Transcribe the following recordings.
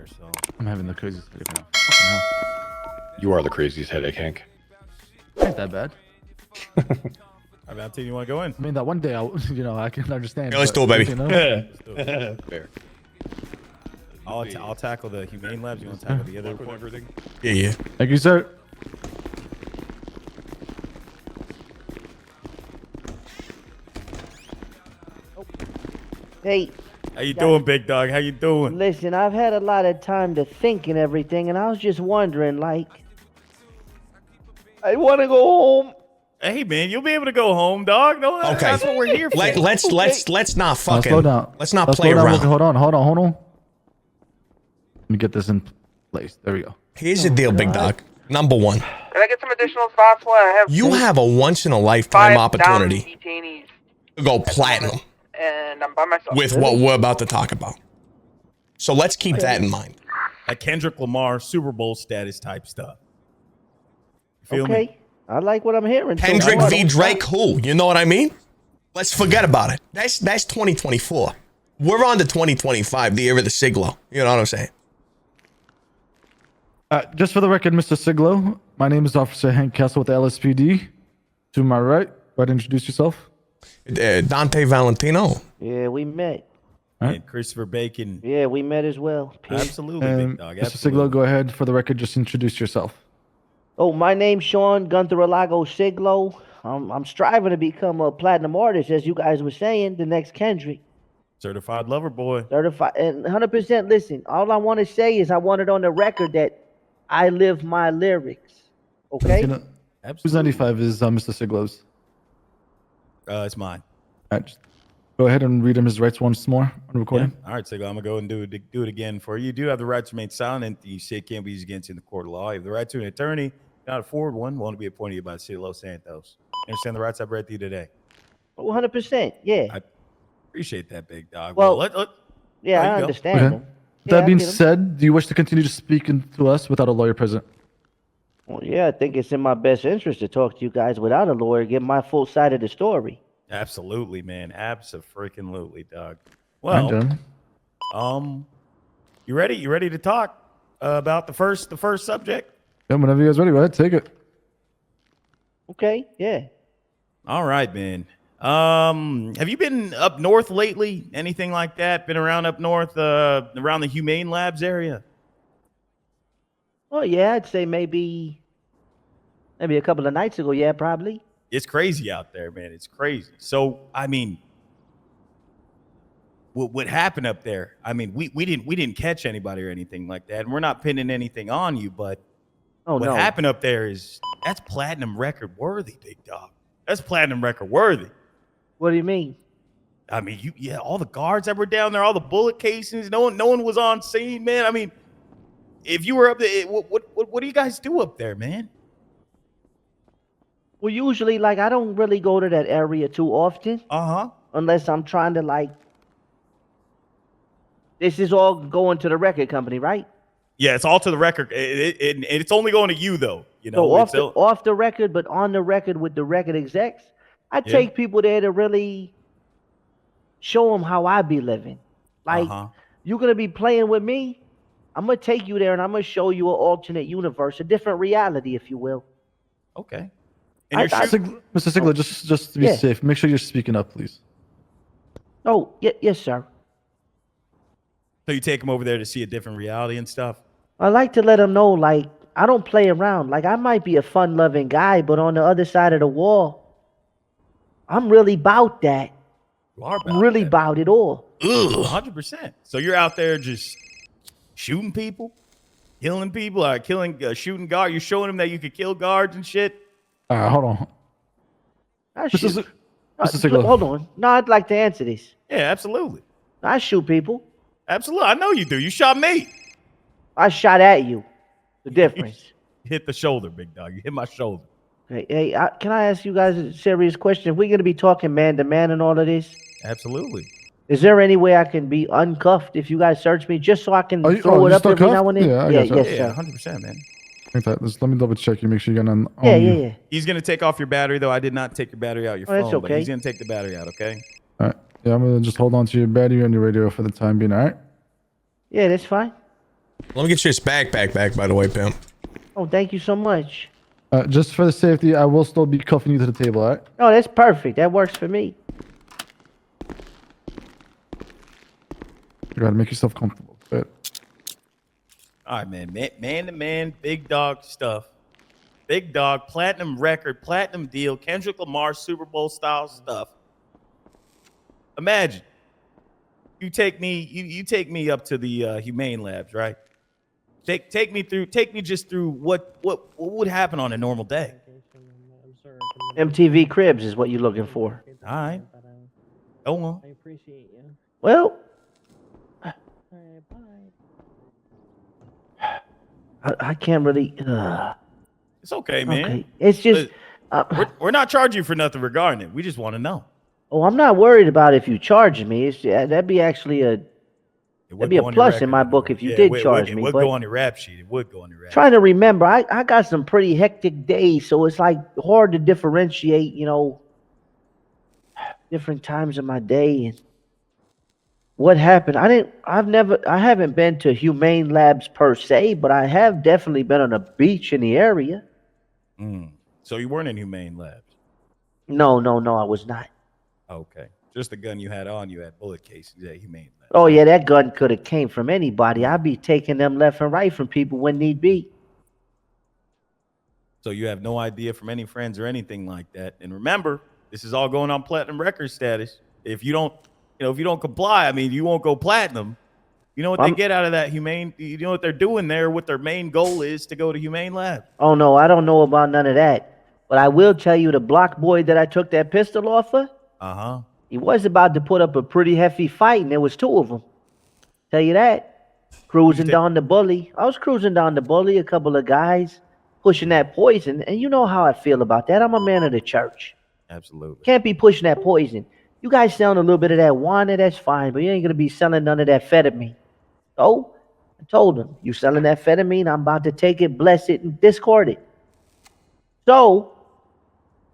So I'm having the craziest headache now. Fucking hell. You are the craziest headache, Hank. Ain't that bad. I mean, I'll tell you want to go in. I mean, that one day, I can understand. Yeah, let's do it, baby. Fair. I'll tackle the Humane labs. You want to tackle the other report? Everything. Yeah. Thank you, sir. Hey, How you doing, big dog? How you doing? listen, I've had a lot of time to think and everything, and I was just wondering, like, I want to go home. Hey, man, you'll be able to go home, dog. No, Okay. That's what we're here for. Let's not fucking. Slow down. Let's not Let's play slow down. around. Hold on. Let me get this in place. There we go. Here's the deal, big dog. Number one, Can I get some additional spots while I have you have a once in a lifetime five opportunity down detainees, to go platinum and I'm by myself. with what we're about to talk about. So let's keep that in mind. Like Kendrick Lamar, Super Bowl status type stuff. You feel me? Okay, I like what I'm hearing. so Kendrick far. v. Drake, who? You know what I mean? Let's forget about it. That's 2024. We're on to 2025, the year of the Siglow. You know what I'm saying? Just for the record, Mr. Siglow, my name is Officer Hank Castle with the LSPD. To my right, go ahead and introduce yourself. Dante Valentino. Yeah, we met. And Christopher Bacon. Yeah, we met as well. Absolutely, And big dog. Mr. Absolutely. Siglow, go ahead. For the record, just introduce yourself. Oh, my name's Shawn Siglow. I'm striving to become a platinum artist, as you guys were saying, the next Kendrick. Certified lover boy. Certified and 100%. Listen, all I want to say is I want it on the record that I live my lyrics. Okay? You know, whose Absolutely. 95 is Mr. Siglow's? It's mine. All right, just go ahead and read him his rights once more on the recording. Yeah. All right, so I'm gonna go and do it again for you. You do have the right to remain silent. You say it can't be used against you in the court of law. You have the right to an attorney, not afford one. Won't be appointed by the city of Los Santos. You understand the rights I've read to you today? 100%. Yeah. I appreciate that, big dog. Well, let Yeah, there you I go. understand Okay. them. With Yeah, that I being get 'em. said, do you wish to continue to speak to us without a lawyer present? Well, yeah, I think it's in my best interest to talk to you guys without a lawyer, get my full side of the story. Absolutely, man. Abso-freaking-lutely, dog. All right, Well, gentlemen. you ready? You ready to talk about the first subject? Yeah, whenever you guys ready, go ahead, take it. Okay, yeah. All right, man. Have you been up north lately? Anything like that? Been around up north, around the Humane Labs area? Oh, yeah, I'd say maybe a couple of nights ago. Yeah, probably. It's crazy out there, man. It's crazy. So, I mean, what happened up there? I mean, we didn't catch anybody or anything like that, and we're not pinning anything on you. But Oh, what no. happened up there that's platinum record worthy, big dog. That's platinum record worthy. What do you mean? I mean, all the guards that were down there, all the bullet casings, no one was on scene, man. I mean, if you were up there, what do you guys do up there, man? Well, usually, like, I don't really go to that area too often Uh-huh. unless I'm trying to, like, this is all going to the record company, right? Yeah, it's all to the record. It's only going to you, though. You know, So off the record, but on the record with the record execs, I take people there to really show them how I be living. Like, you're going to be playing with me, I'm going to take you there and I'm going to show you an alternate universe, a different reality, if you will. Okay. I- And you're I- shooting- Mr. Siglow, just to be Yeah. safe, make sure you're speaking up, please. Oh, yes, sir. so you take them over there to see a different reality and stuff? I like to let them know, like, I don't play around. Like, I might be a fun-loving guy, but on the other side of the wall, I'm really about that. You are I'm really that. about it all. 100%. So you're out there just shooting people, killing people, shooting guards. You're showing them that you could kill guards and shit. All right, hold on. I Mr. shoot. Si- Mr. Siglow. Hold on. No, I'd like to answer this. Yeah, absolutely. I shoot people. Absolutely. I know you do. You shot me. I shot at you. The difference. Hit the shoulder, big dog. You hit my shoulder. Hey, can I ask you guys a serious question? If we're going to be talking man to man and all of this, Absolutely. is there any way I can be uncuffed if you guys search me just so I can Are you- throw oh, it you up still every cuffed? now and then? Yeah, I yeah, gotcha. yes, Yeah, sir. 100%, man. Let me double check you, make sure you got on Yeah, you. yeah. He's going to take off your battery, though. I did not take your battery out your Oh, that's phone, but okay. he's going to take the battery out, okay? All right. Yeah, I'm going to just hold on to your battery and your radio for the time being, all right? Yeah, that's fine. Let me get you this backpack back, by the way, pimp. Oh, thank you so much. Just for the safety, I will still be cuffing you to the table, all right? Oh, that's perfect. That works for me. You gotta make yourself comfortable. But All right, man. Man to man, big dog stuff. Big dog, platinum record, platinum deal, Kendrick Lamar, Super Bowl style stuff. Imagine you take me, you take me up to the Humane Labs, right? Take me just through what would happen on a normal day. MTV Cribs is what you're looking for. All right. Go on. I appreciate you. Well, All right, bye. I can't really. It's okay, man. Okay, it's just. We're not charging you for nothing regarding it. We just want to know. Oh, I'm not worried about if you charge me. It's that'd be actually that'd be a plus in my book if you did charge me. It would but go on your rap sheet. It would go on your rap sheet. trying to remember, I got some pretty hectic days, so it's like hard to differentiate, different times of my day and what happened. I haven't been to Humane Labs per se, but I have definitely been on a beach in the area. So you weren't in Humane Labs? No, I was not. Okay. Just the gun you had on, you had bullet casings at Humane Labs. Oh yeah, that gun could have came from anybody. I'd be taking them left and right from people when need be. So you have no idea from any friends or anything like that. And remember, this is all going on platinum record status. If you don't comply, I mean, you won't go platinum. You know what they get out of that Humane? You know what they're doing there? What their main goal is to go to Humane Lab. Oh no, I don't know about none of that. But I will tell you, the block boy that I took that pistol off of, he was about to put up a pretty hefty fight, and there was two of them. Tell you that. Cruising down the bully. I was cruising down the bully, a couple of guys pushing that poison, and you know how I feel about that. I'm a man of the church. Absolutely. Can't be pushing that poison. You guys selling a little bit of that wine, that's fine, but you ain't gonna be selling none of that amphetamine. So I told him, you selling that amphetamine, I'm about to take it, bless it, and discard it. So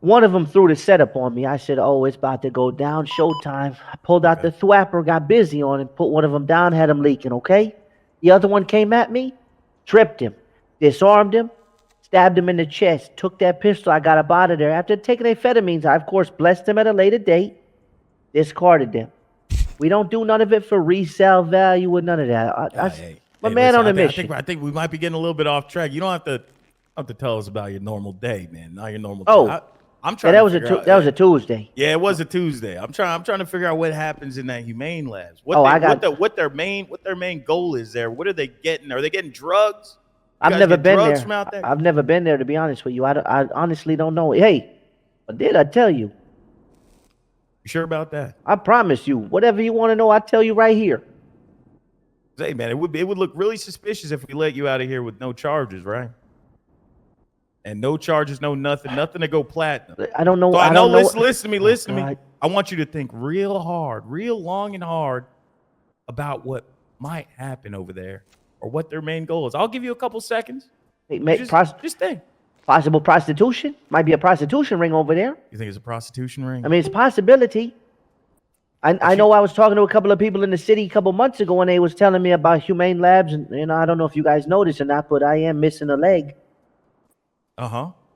one of them threw the setup on me. I said, oh, it's about to go down, showtime. I pulled out the thwapper, got busy on it, put one of them down, had him leaking, okay? The other one came at me, tripped him, disarmed him, stabbed him in the chest, took that pistol, I got up out of there. After taking amphetamines, I, of course, blessed him at a later date, discarded them. We don't do none of it for resale value or none of that. I'm a man on a mission. I think we might be getting a little bit off track. You don't have to tell us about your normal day, man. Not your normal day. Oh, I'm trying. That was a Tuesday. Yeah, it was a Tuesday. I'm trying to figure out what happens in that Humane Labs. What their main goal is there. What are they getting? Are they getting drugs? I've never been there. I've never been there, to be honest with you. I honestly don't know. Hey, did I tell you? You sure about that? I promise you. Whatever you want to know, I'll tell you right here. Hey, man, it would look really suspicious if we let you out of here with no charges, right? And no charges, no nothing to go platinum. I don't know. So listen to me. I want you to think real hard, real long and hard about what might happen over there or what their main goal is. I'll give you a couple seconds. Hey, just think. Possible prostitution. Might be a prostitution ring over there. You think it's a prostitution ring? I mean, it's a possibility. I know I was talking to a couple of people in the city a couple months ago, and they was telling me about Humane Labs, and I don't know if you guys noticed or not, but I am missing a leg.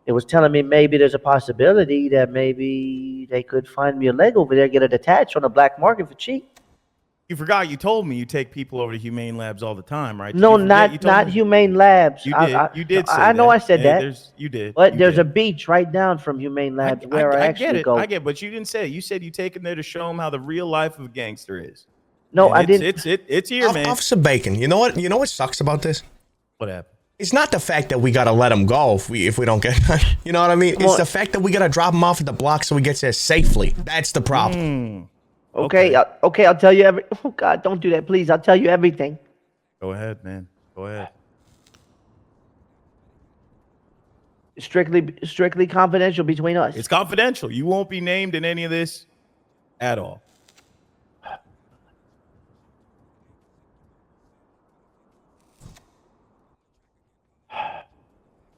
It was telling me maybe there's a possibility that maybe they could find me a leg over there, get it attached on the black market for cheap. You forgot you told me you take people over to Humane Labs all the time, right? No, not Humane Labs. You did say I know that. I said that. You did. But there's a beach right down from Humane Labs where I actually go. I get it, but you didn't say it. You said you take them there to show them how the real life of a gangster is. No, I didn't. It's here, man. Officer Bacon, you know what sucks about this? What happened? It's not the fact that we gotta let him go if we don't get, you know what I mean? It's the fact that we gotta drop him off at the block so he gets there safely. That's the problem. Okay, I'll tell you oh God, don't do that, please. I'll tell you everything. Go ahead, man. Go ahead. Strictly confidential between us. It's confidential. You won't be named in any of this at all.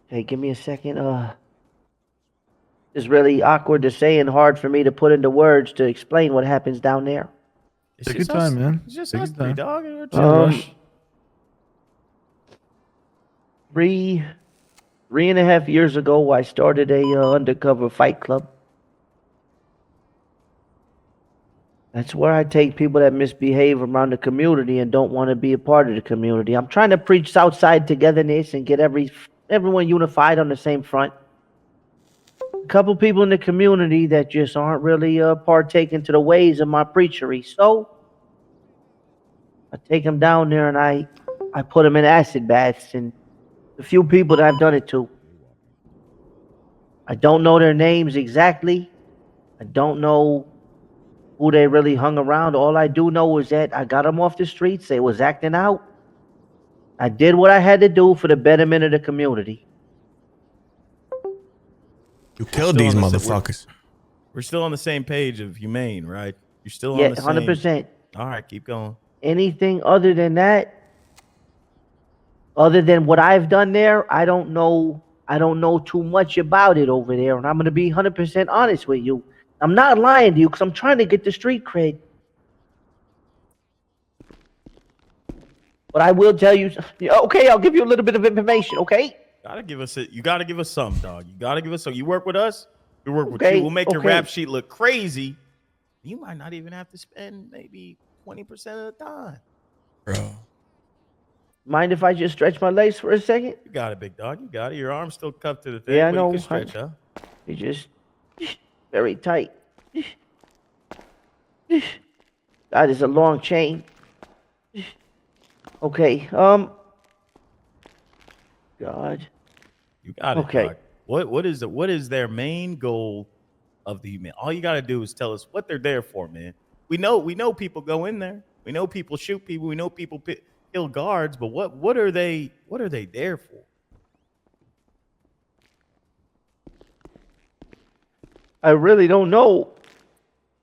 Hey, give me a second. It's really awkward to say and hard for me to put into words to explain what happens down there. It's Take your time, man. It's just Take us your three, time. dog. Three and a half years ago, I started a undercover fight club. That's where I take people that misbehave around the community and don't want to be a part of the community. I'm trying to preach Southside togetherness and get everyone unified on the same front. A couple people in the community that just aren't really partaking to the ways of my preachery. So I take them down there and I put them in acid baths, and the few people that I've done it to. I don't know their names exactly. I don't know who they really hung around. All I do know is that I got them off the streets. They was acting out. I did what I had to do for the betterment of the community. You killed Still these on the- motherfuckers. We're still on the same page of Humane, right? You're still on Yeah, the same. 100%. All right, keep going. Anything other than that, other than what I've done there, I don't know too much about it over there, and I'm going to be 100% honest with you. I'm not lying to you because I'm trying to get the street cred. But I will tell you, okay, I'll give you a little bit of information, okay? You gotta give us some, dog. You gotta give us some. You work with us, we work with Okay, you. We'll make your okay. rap sheet look crazy. You might not even have to spend maybe 20% of the time. Bro. Mind if I just stretch my legs for a second? You got it, big dog. You got it. Your arm's still cuffed to the thing. Yeah, I but know. You can stretch, huh? You just very tight. That is a long chain. Okay, God. You got it. Okay. Dog. What is their main goal of the Humane? All you gotta do is tell us what they're there for, man. We know people go in there. We know people shoot people. We know people kill guards. But what are they there for? I really don't know.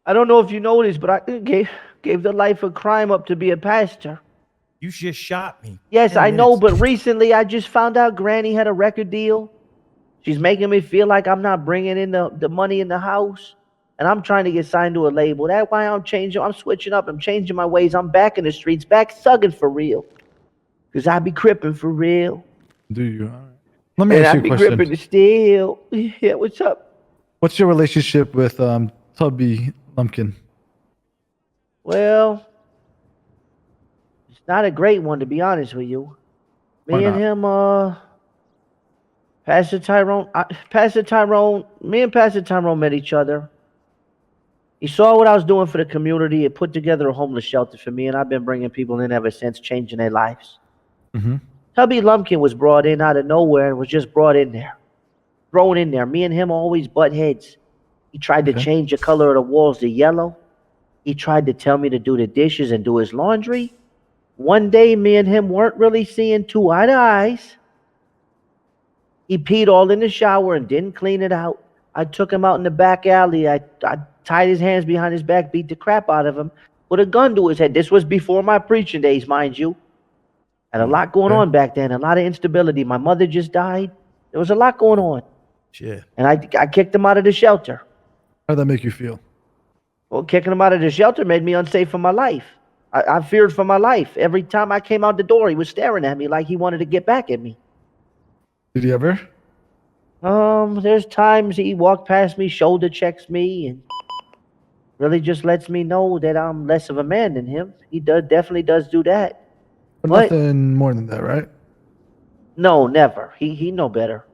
I don't know if you know this, but I gave the life of crime up to be a pastor. You just shot me. Yes, 10 I know, minutes. but recently I just found out Granny had a record deal. She's making me feel like I'm not bringing in the money in the house, and I'm trying to get signed to a label. That's why I'm changing. I'm switching up. I'm changing my ways. I'm back in the streets, back thugging for real. Because I be cripping for real. Do you? All right. Let me And ask I you be a gripping question. still. Yeah, what's up? What's your relationship with Tubby Lumpkin? Well, it's not a great one, to be honest with you. Why Me and him, Pastor Tyrone, me and Pastor Tyrone met each other. He saw what I was doing for the community. He put together a homeless shelter for me, and I've been bringing people in ever since, changing their lives. Mm-hmm. Tubby Lumpkin was brought in out of nowhere and was just brought in there, thrown in there. Me and him always butt heads. He tried to change the color of the walls to yellow. He tried to tell me to do the dishes and do his laundry. One day, me and him weren't really seeing too eye to eyes. He peed all in the shower and didn't clean it out. I took him out in the back alley. I tied his hands behind his back, beat the crap out of him, put a gun to his head. This was before my preaching days, mind you. Had a lot going on back then, a lot of instability. My mother just died. There was a lot going on. Shit. And I kicked him out of the shelter. How did that make you feel? Well, kicking him out of the shelter made me unsafe for my life. I feared for my life. Every time I came out the door, he was staring at me like he wanted to get back at me. Did he ever? There's times he walked past me, shoulder checks me, and really just lets me know that I'm less of a man than him. He definitely does do that. But What? nothing more than that, right? No, never. He know better.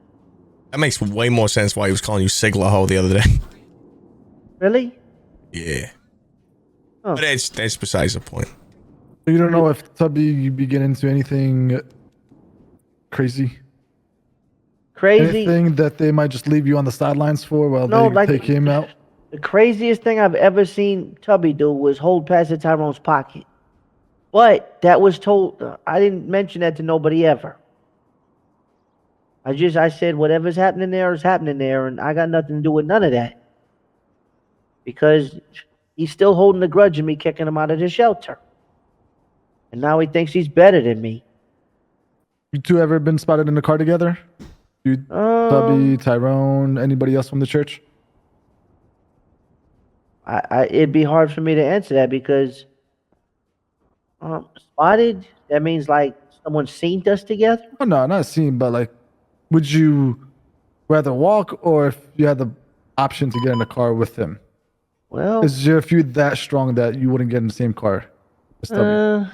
That makes way more sense why he was calling you Siglow the other day. Really? Yeah. Huh. But that's besides the point. So you don't know if Tubby you be getting into anything crazy? Crazy? Anything that they might just leave you on the sidelines for while No, they like take him out? the craziest thing I've ever seen Tubby do was hold Pastor Tyrone's pocket. But that was told. I didn't mention that to nobody ever. I said whatever's happening there is happening there, and I got nothing to do with none of that. Because he's still holding a grudge of me kicking him out of the shelter. And now he thinks he's better than me. You two ever been spotted in the car together? You, Tubby, Tyrone, anybody else from the church? It'd be hard for me to answer that because spotted, that means like someone seen us together? Oh, no, not seen, but like, would you rather walk or if you had the option to get in a car with him? Well, Is your feud that strong that you wouldn't get in the same car? as Tubby?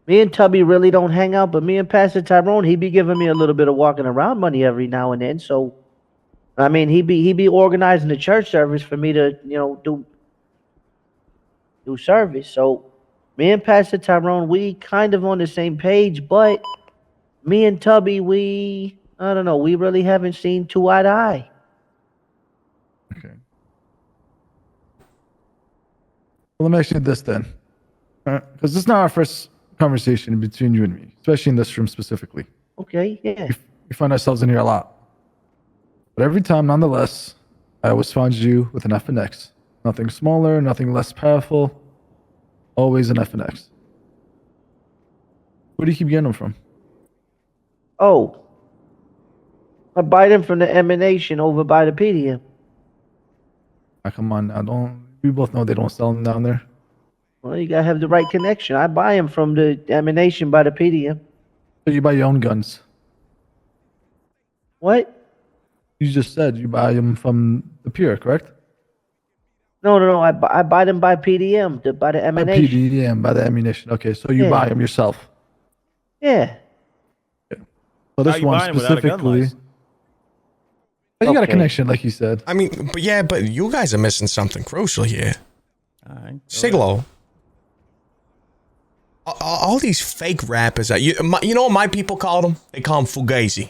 Me and Tubby really don't hang out, but me and Pastor Tyrone, he be giving me a little bit of walking around money every now and then. So, I mean, he be organizing the church service for me to, do service. So, me and Pastor Tyrone, we kind of on the same page, but me and Tubby, I don't know, we really haven't seen two eye to eye. Okay. Well, let me ask you this then, because this is not our first conversation between you and me, especially in this room specifically. Okay, yeah. We find ourselves in here a lot, but every time, nonetheless, I always find you with an F and X. Nothing smaller, nothing less powerful. Always an F and X. Where do you keep getting them from? Oh, I buy them from the Emanation over by the PDM. Come on now, don't. We both know they don't sell them down there. Well, you gotta have the right connection. I buy them from the Emanation by the PDM. So you buy your own guns. What? You just said you buy them from the pier, correct? No. I buy them by PDM, by the By Emanation. PDM, by the ammunition. Okay, so you Yeah. buy them yourself. Yeah. So this How you one buying 'em without a gun specifically. license? You got a Okay. connection, like you said. I mean, but you guys are missing something crucial here. All right. Siglow. All these fake rappers, you know what my people call them? They call them fugazi.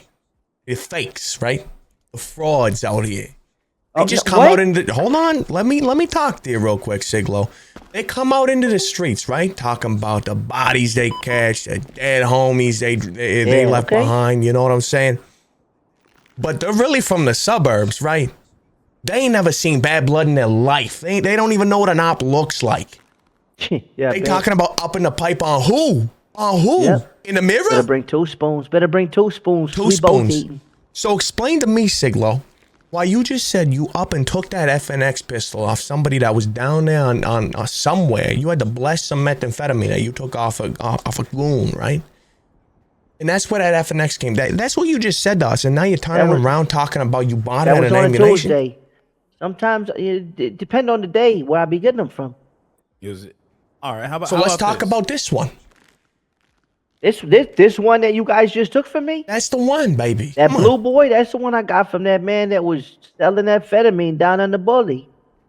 They're fakes, right? The frauds out here. They just come what? out into. Hold on, let me talk to you real quick, Siglow. They come out into the streets, right? Talking about the bodies they catch, the dead homies they left okay. behind. You know what I'm saying? But they're really from the suburbs, right? They ain't never seen bad blood in their life. They don't even know what an op looks like. Yeah. They talking about upping the pipe on who? On who? Yep. In the mirror? Better bring 2 spoons. Better bring 2 spoons. Two We both spoons. eating. So explain to me, Siglow, why you just said you up and took that FNX pistol off somebody that was down there on somewhere. You had to bless some methamphetamine that you took off a goon, right? And that's where that FNX came. That's what you just said to us, and now you're turning around talking about you bought it That at was an on a ammunition. Tuesday. Sometimes it depend on the day where I be getting them from. All right. How about? So how let's about talk this? about this one. This one that you guys just took from me. That's the one, baby. That Come on. blue boy. That's the one I got from that man that was selling amphetamine down on the bully.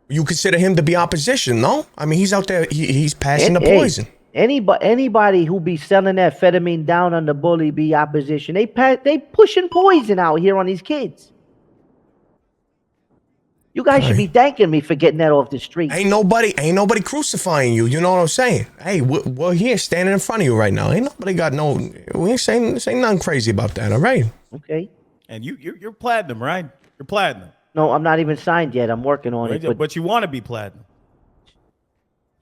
You consider him to be opposition, no? I mean, he's out there. He's passing the Hey, poison. Anybody who be selling amphetamine down on the bully be opposition. They pushing poison out here on these kids. You guys should be thanking me for getting that off the street. Ain't nobody crucifying you. You know what I'm saying? Hey, we're here standing in front of you right now. Ain't nobody got we ain't saying nothing crazy about that. All right. Okay. And you're platinum, right? You're platinum. No, I'm not even signed yet. I'm working on it. But you want to be platinum.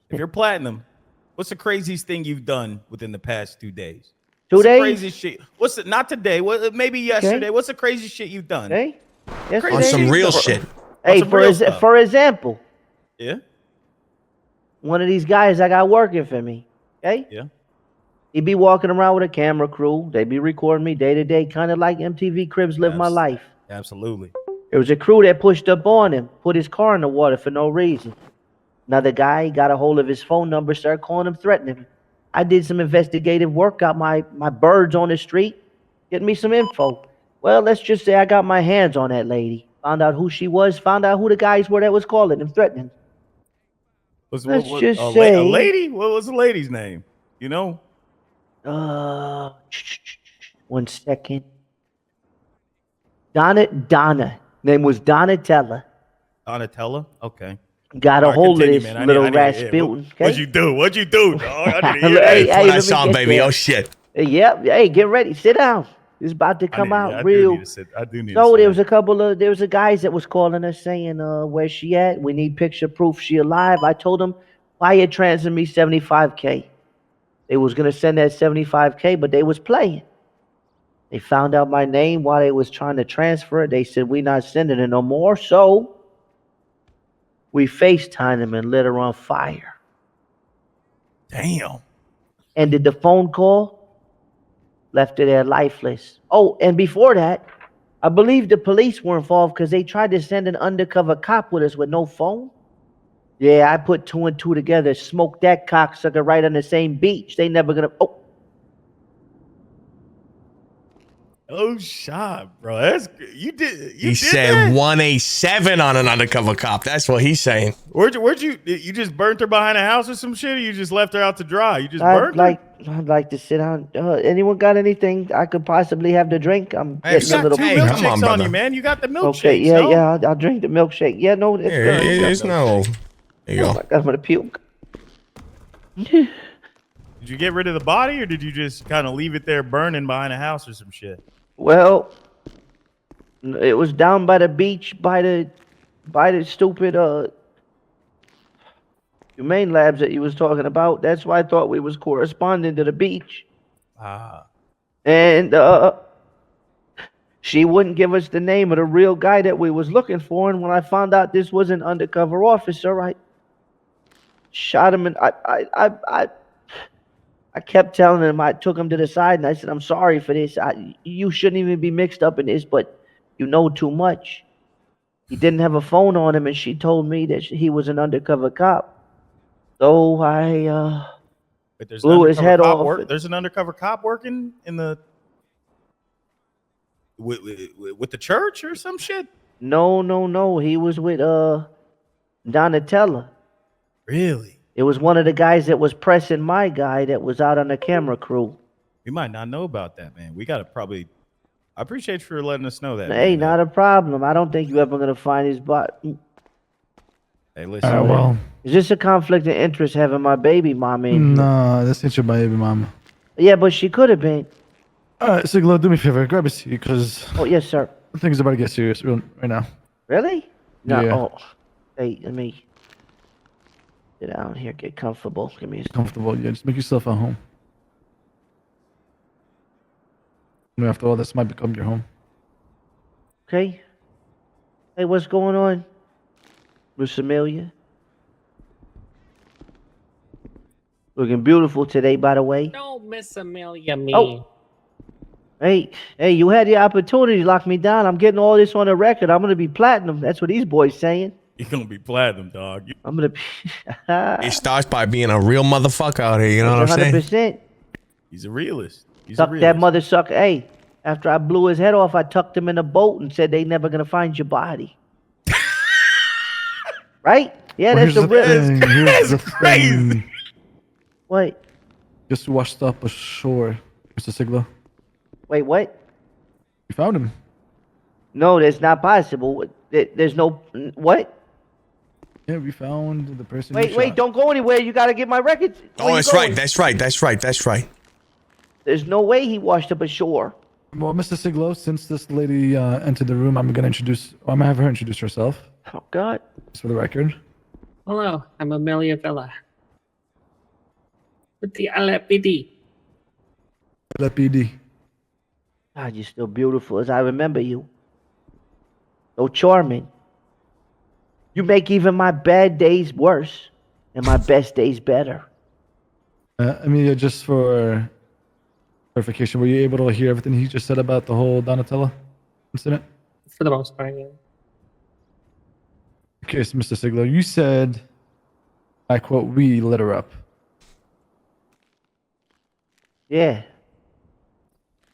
If you're platinum, what's the craziest thing you've done within the past 2 days? 2 What's the days? craziest shit? What's it? Not today. Maybe yesterday. What's the craziest shit you've done? Okay. Yesterday? On some real shit. Hey, some real stuff. for example, Yeah. one of these guys I got working for me. Okay. Yeah. He be walking around with a camera crew. They be recording me day to day, kind of like MTV Cribs Live My Life. Absolutely. There was a crew that pushed up on him, put his car in the water for no reason. Another guy got a hold of his phone number, started calling him, threatening him. I did some investigative work, got my birds on the street, getting me some info. Well, let's just say I got my hands on that lady. Found out who she was, found out who the guys were that was calling him, threatening him. Let's just a say- lady? What was the lady's name? You know? 1 second. Donna. Name was Donatella. Donatella? Okay. Got a All right, hold continue, of this man. little I need to hear. Rasputin. What'd you do? What'd you do, dog? I need to hear Hey, that. That's what I let me saw, get baby. there. Oh shit. Yep. Hey, get ready. Sit down. It's about to come out real. I do need So to there was a guys that was calling us saying, where's she at? We need picture proof she alive. I told them, wire transfer me 75K. They was gonna send that 75K, but they was playing. They found out my name while they was trying to transfer it. They said, we not sending it no more. So we FaceTimed them and lit her on fire. Damn. ended the phone call, left her there lifeless. Oh, and before that, I believe the police were involved because they tried to send an undercover cop with us with no phone. Yeah, I put 2 and 2 together, smoked that cocksucker right on the same beach. They never gonna. Oh, shot, bro. That's you did. You He did said that? 187 on an undercover cop. That's what he's saying. Where'd you just burnt her behind a house or some shit? Or you just left her out to dry? You just I'd burnt I'd like to sit down. Anyone got anything I could possibly have to drink? I'm Hey, getting a her. little. Two Hey, come milkshakes on, on, brother. you, man. You got the milkshakes. Okay, yeah, no? yeah. I'll drink the milkshake. Yeah, no, it's Yeah, good. it's no. There you Oh go. my God, I'm gonna puke. Did you get rid of the body, or did you just kind of leave it there burning behind a house or some shit? Well, it was down by the beach, by the stupid Humane labs that you was talking about. That's why I thought we was corresponding to the beach. Ah, And she wouldn't give us the name of the real guy that we was looking for. And when I found out this was an undercover officer, I shot him. And I kept telling him, I took him to the side and I said, I'm sorry for this. You shouldn't even be mixed up in this, but you know too much. He didn't have a phone on him, and she told me that he was an undercover cop. So I but there's blew an his undercover head cop off. There's an undercover cop working in the with the church or some shit. No. He was with Donatella. Really? It was one of the guys that was pressing my guy that was out on the camera crew. We might not know about that, man. We gotta probably. I appreciate you for letting us know that. Hey, man. not a problem. I don't think you're ever gonna find his body. Hey, listen. Well, Is this a conflict of interest having my baby mama in here? nah, this ain't your baby mama. Yeah, but she could have been. All right, Siglo, do me a favor. Grab a seat, because Oh, yes, sir. things are about to get serious right now. Really? No. Yeah. Oh, hey, let me get down here, get comfortable. Give me a Comfortable. Yeah, just make yourself at home. After all, this might become your home. Okay. Hey, what's going on, Miss Amelia? Looking beautiful today, by the way. Don't Miss Amelia me. Oh. Hey, you had the opportunity to lock me down. I'm getting all this on the record. I'm gonna be platinum. That's what these boys saying. You're gonna be platinum, dog. I'm gonna be. It starts by being a real motherfucker out here. You know what I'm saying? 100%. He's a realist. Tuck that mother sucker. Hey, after I blew his head off, I tucked him in a boat and said they never gonna find your body. Right? Yeah, Well, that's the real. Here's the crazy. thing. What? Just washed up ashore, Mr. Siglo. Wait, what? You found him. No, that's not possible. There's no what? Yeah, we found the person. Wait, you shot. don't go anywhere. You gotta get my records. Oh, that's right. That's right. There's no way he washed up ashore. Well, Mr. Siglo, since this lady entered the room, I'm gonna have her introduce herself. Oh God. Just for the record. Hello, I'm Amelia Villa. With the LAPD. LAPD. God, you're still beautiful as I remember you. So charming. You make even my bad days worse and my best days better. Amelia, just for clarification, were you able to hear everything he just said about the whole Donatella incident? For the most part, yeah. Okay, so Mr. Siglo, you said, I quote, we lit her up. Yeah.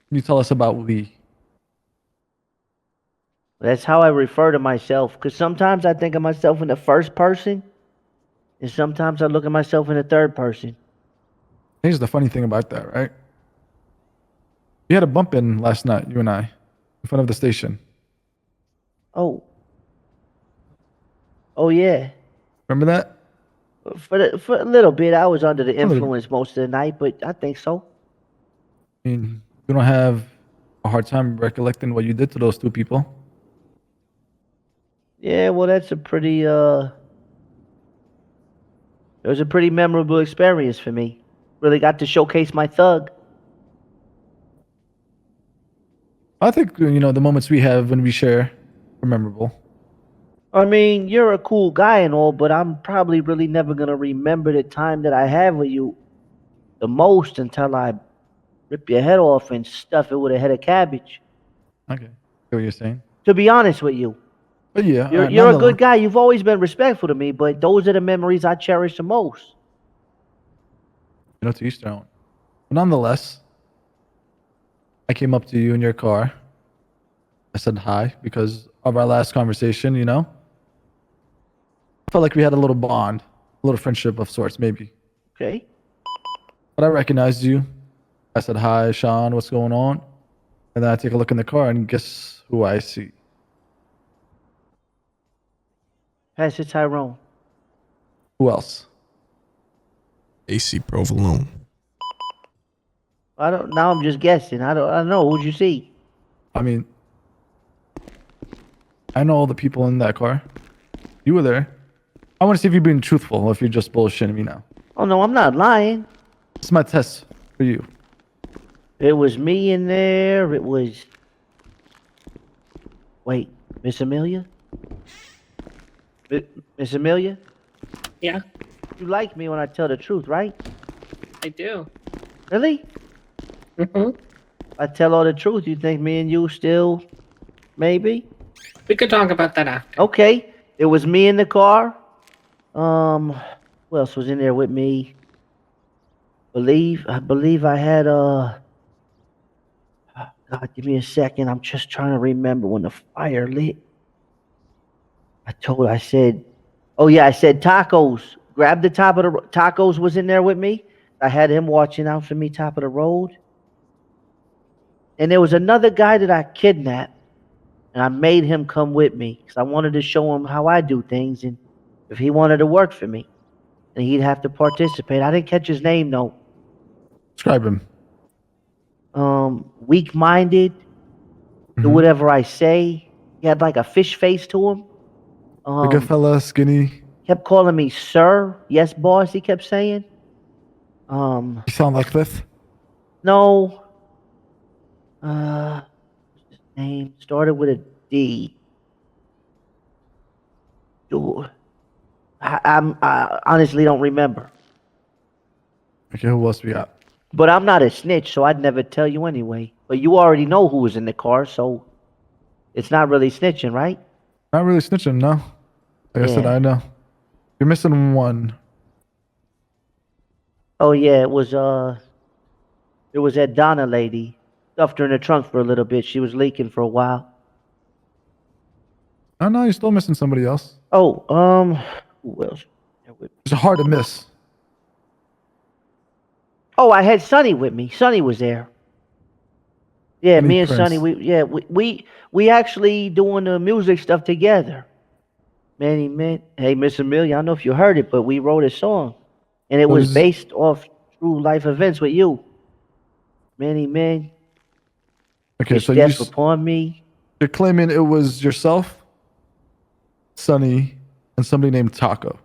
Can you tell us about we? That's how I refer to myself. Because sometimes I think of myself in the first person, and sometimes I look at myself in the third person. Here's the funny thing about that, right? We had a bump in last night, you and I, in front of the station. Oh. Oh, yeah. Remember that? For a little bit, I was under the little- influence most of the night, but I think so. I mean, you don't have a hard time recollecting what you did to those two people. Yeah, well, that's a pretty, it was a pretty memorable experience for me. Really got to showcase my thug. I think, the moments we have when we share are memorable. I mean, you're a cool guy and all, but I'm probably really never gonna remember the time that I had with you. the most until I rip your head off and stuff it with a head of cabbage. Okay. See what you're saying? To be honest with you, But yeah, you're a good guy. You've always been respectful to me, but those are the memories I cherish the most. You know, to each their own. But nonetheless, I came up to you in your car. I said hi because of our last conversation, you know? I felt like we had a little bond, a little friendship of sorts, maybe. Okay. But I recognized you. I said, hi, Sean, what's going on? And then I take a look in the car and guess who I see? Pass it, Tyrone. Who else? AC Provolone. I don't. Now I'm just guessing. I don't know. Who'd you see? I mean, I know all the people in that car. You were there. I want to see if you're being truthful or if you're just bullshitting me now. Oh no, I'm not lying. This is my test for you. It was me in there. It was. Wait, Miss Amelia? Miss Amelia? Yeah, You like me when I tell the truth, right? I do. Really? Mm-hmm. I tell all the truth. You think me and you still, maybe? We could talk about that after. Okay. It was me in the car. Who else was in there with me? I believe I had God, give me a second. I'm just trying to remember when the fire lit. I said, oh yeah, I said tacos. Grab the top of the tacos was in there with me. I had him watching out for me top of the road. And there was another guy that I kidnapped, and I made him come with me because I wanted to show him how I do things, and if he wanted to work for me, and he'd have to participate. I didn't catch his name though. Describe him. Weak-minded. Do whatever I say. He had like a fish face to him. Bigger fella, skinny. Kept calling me sir. Yes, boss. He kept saying. You sound like this. No. What's his name? Started with a D. I honestly don't remember. Okay, who else we got? But I'm not a snitch, so I'd never tell you anyway. But you already know who was in the car, so it's not really snitching, right? Not really snitching, no. Like I said, Yeah. I know. You're missing one. Oh yeah, it was that Donna lady. Stuffed her in the trunk for a little bit. She was leaking for a while. Oh no, you're still missing somebody else. Oh, who else? It's hard to miss. Oh, I had Sonny with me. Sonny was there. Yeah, Sonny me and Prince. Sonny. We actually doing the music stuff together. Man, hey, Miss Amelia. I don't know if you heard it, but we wrote a song, and it What was is- based off true life events with you. Man, Okay, you so step upon me. you're claiming it was yourself, Sonny, and somebody named Taco.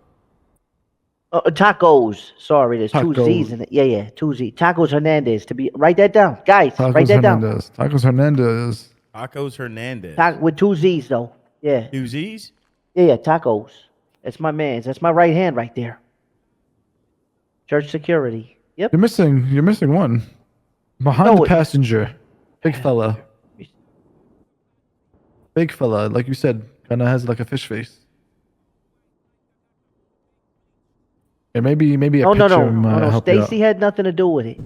Tacos. Sorry, there's two Tacos. Z's in it. Yeah, two Z. Tacos Hernandez. Write that down, guys. Tacos write that down. Hernandez. Tacos Hernandez. Tacos Hernandez. With two Z's though. Yeah. Two Z's? Yeah, tacos. That's my man's. That's my right hand right there. Church security. Yep. You're missing one. Behind No, the it- passenger. Big fella. Big fella, like you said, kinda has like a fish face. Yeah, maybe a No. picture might help you out. Stacy had nothing to do with it.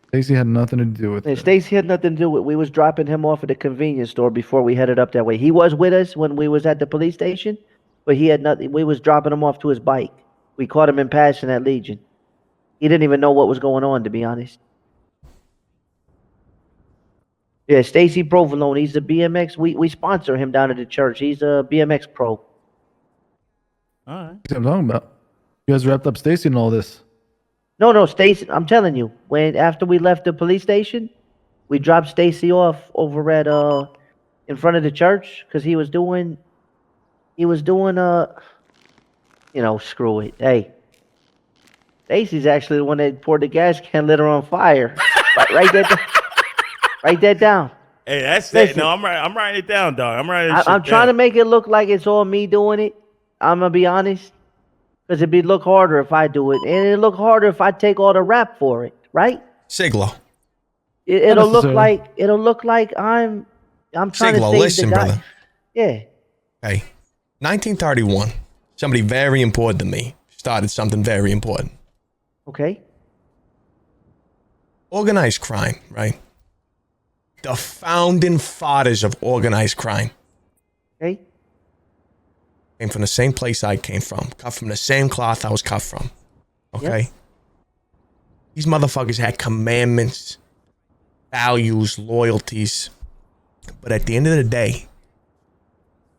Stacy had nothing to do with Yeah, it. Stacy had nothing to do with it. We was dropping him off at the convenience store before we headed up that way. He was with us when we was at the police station, but he had nothing. We was dropping him off to his bike. We caught him in passing at Legion. He didn't even know what was going on, to be honest. Yeah, Stacy Provolone. He's a BMX. We sponsor him down at the church. He's a BMX pro. All right. That's what I'm talking about. You guys wrapped up Stacy and all this. No, Stacy. I'm telling you, after we left the police station, we dropped Stacy off over at in front of the church because he was doing screw it. Hey, Stacy's actually the one that poured the gas can, lit her on fire. Write that down. Hey, that's Listen. it. No, I'm writing it down, dog. I'm writing this I'm shit trying to down. make it look like it's all me doing it. I'm gonna be honest. Because it'd look harder if I do it, and it'd look harder if I take all the rap for it, right? Siglow. It'll look necessarily. like I'm trying to Siglow, save listen, the guy. brother. Yeah. Hey, 1931. Somebody very important to me started something very important. Okay. Organized crime, right? The founding fathers of organized crime Okay. came from the same place I came from, cut from the same cloth I was cut from. Okay? Yep. These motherfuckers had commandments, values, loyalties. But at the end of the day,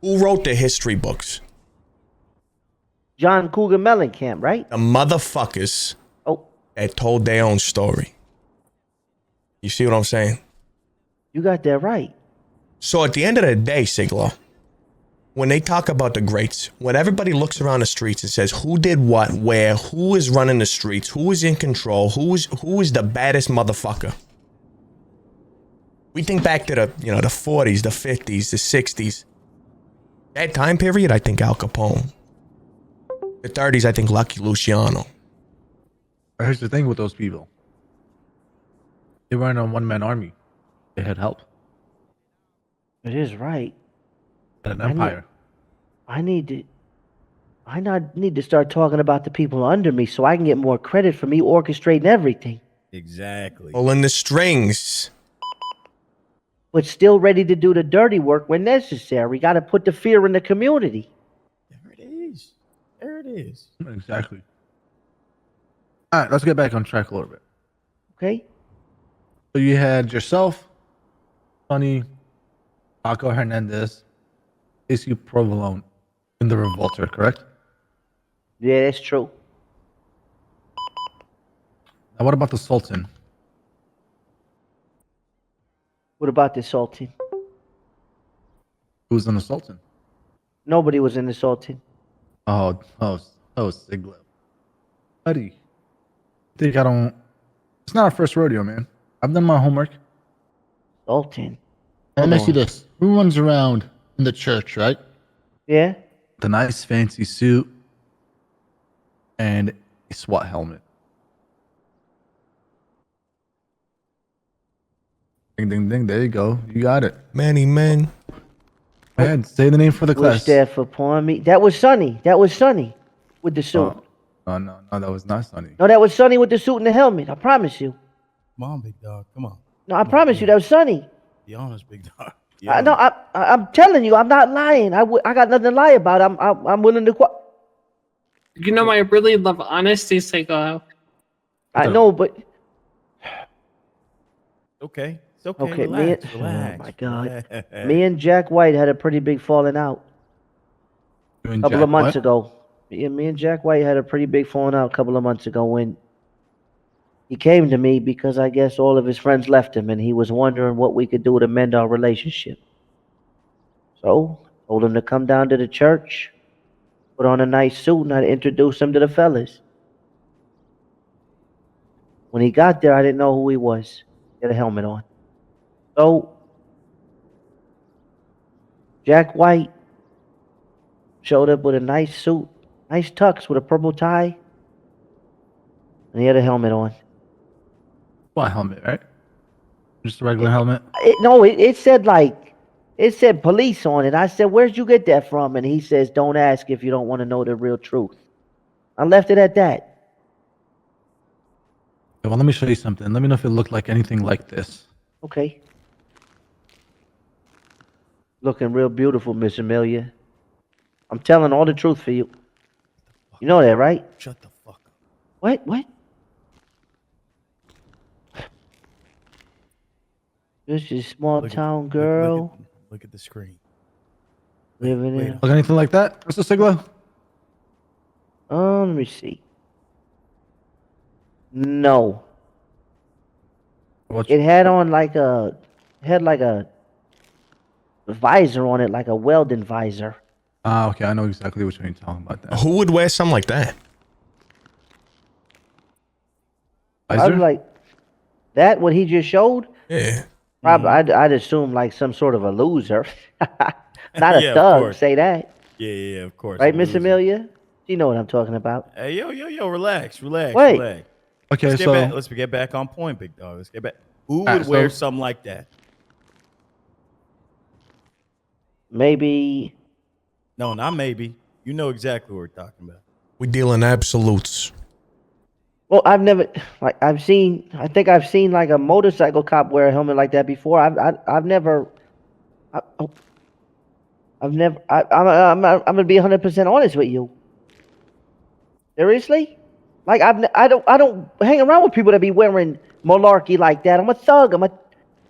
who wrote the history books? John Cougar Mellencamp, right? The motherfuckers Oh, that told their own story. You see what I'm saying? you got that right. So at the end of the day, Siglo, when they talk about the greats, when everybody looks around the streets and says who did what, where, who is running the streets, who is in control, who is the baddest motherfucker? We think back to the 40s, the 50s, the 60s. That time period, I think Al Capone. The 30s, I think Lucky Luciano. Here's the thing with those people. They weren't a one-man army. They had help. It is right. Had an empire. I need to start talking about the people under me so I can get more credit for me orchestrating everything. Exactly. Pulling the strings. But still ready to do the dirty work when necessary. Got to put the fear in the community. There it is. There it is. Exactly. All right, let's get back on track a little bit. Okay? So you had yourself, Sonny, Paco Hernandez, AC Provolone in the Revolter, correct? Yeah, that's true. Now, what about the Sultan? What about the Sultan? Who was in the Sultan? Nobody was in the Sultan. Oh, Siglow. Buddy, I think I don't. It's not our first rodeo, man. I've done my homework. Sultan. Let me Hold see on. this. Who runs around in the church, right? Yeah? The nice fancy suit and a SWAT helmet. Ding, ding, ding. There you go. You got it. Manny Man. Go ahead. Say the name for the Wish class. death upon me. That was Sonny. That was Sonny with the suit. No, that was not Sonny. No, that was Sonny with the suit and the helmet. I promise you. Come on, big dog. Come on. No, I promise you, that was Sonny. Be honest, big dog. Be No, honest. I'm telling you, I'm not lying. I got nothing to lie about. I'm willing to. You know, I really love honesty, Siglow. I know, but Okay. It's okay. Okay, Relax. oh Relax. my God. Relax. me and Jack White had a pretty big falling out You a and couple Jack of months what? ago. Yeah, me and Jack White had a pretty big falling out a couple of months ago when he came to me because I guess all of his friends left him and he was wondering what we could do to mend our relationship. So, told him to come down to the church, put on a nice suit, and I'd introduce him to the fellas. When he got there, I didn't know who he was. He had a helmet on. So, Jack White showed up with a nice suit, nice tux with a purple tie, and he had a helmet on. SWAT helmet, right? Just a regular helmet. It said police on it. I said, "Where'd you get that from?" And he says, "Don't ask if you don't want to know the real truth." I left it at that. Okay, well, let me show you something. Let me know if it looked like anything like this. Okay. Looking real beautiful, Miss Amelia. I'm telling all the truth for you. You know that, right? Shut the fuck up. What? What? This is small town girl Look at the screen. living wait, in. Look anything like that, Mr. Siglow? Let me see. No. What It had on like a visor on it, like a welding visor. okay, I know exactly what you're talking about. That Who would wear something like that? I visor? was like, that what he just showed? Yeah. Probably, I'd assume like some sort of a loser, not a Yeah, of thug. course. Say that, Yeah, of course. right, I'm Miss losing. Amelia? You know what I'm talking about. Hey, yo, relax. Wait. Okay, Let's get so back. Let's get back on point, big dog. Let's get back. Who right, would wear so- something like that? Maybe. No, not maybe. You know exactly what we're talking about. We deal in absolutes. Well, I've never like I've seen. I think I've seen like a motorcycle cop wear a helmet like that before. I've never. I've never. I'm gonna be 100% honest with you. Seriously, like I don't hang around with people that be wearing malarkey like that. I'm a thug. I'm a